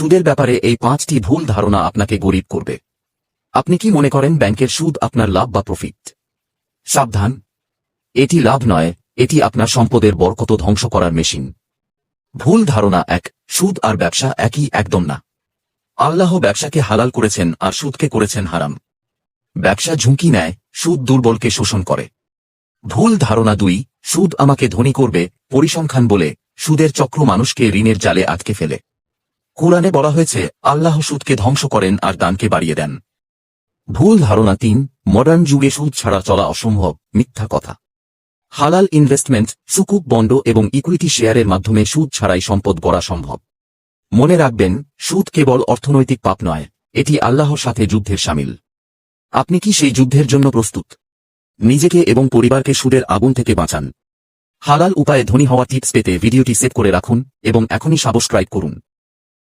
সুদের ব্যাপারে এই 5টি ভুল ধারণা আপনাকে গরিব করবে। আপনি কি মনে করেন ব্যাংকের সুদ আপনার লাভ বা প্রফিট? সাবধান, এটি লাভ নয়, এটি আপনার সম্পদের বরকত ধ্বংস করার মেশিন। ভুল ধারণা 1, সুদ আর ব্যবসা একই, একদম না। আল্লাহ ব্যবসাকে হালাল করেছেন আর সুদকে করেছেন হারাম। ব্যবসা ঝুঁকি নেয়, সুদ দুর্বলকে শোষণ করে। ভুল ধারণা 2, সুদ আমাকে ধনী করবে, পরিসংখ্যান বলে সুদের চক্র মানুষকে ঋণের জালে আটকে ফেলে। কুরআনে বলা হয়েছে আল্লাহ সুদকে ধ্বংস করেন আর দানকে বাড়িয়ে দেন। ভুল ধারণা 3, মডার্ন যুগে সুদ ছাড়া চলা অসম্ভব, মিথ্যা কথা। হালাল ইনভেস্টমেন্ট, সুকুক বন্ড এবং ইকুইটি শেয়ারের মাধ্যমে সুদ ছাড়াই সম্পদ গড়া সম্ভব। মনে রাখবেন, সুদ কেবল অর্থনৈতিক পাপ নয়, এটি আল্লাহর সাথে যুদ্ধের শামিল। আপনি কি সেই যুদ্ধের জন্য প্রস্তুত? নিজেকে এবং পরিবারকে সুদের আগুন থেকে বাঁচান। হালাল উপায়ে ধনী হওয়া টিপস পেতে ভিডিওটি সেভ করে রাখুন এবং এখনই সাবস্ক্রাইব করুন।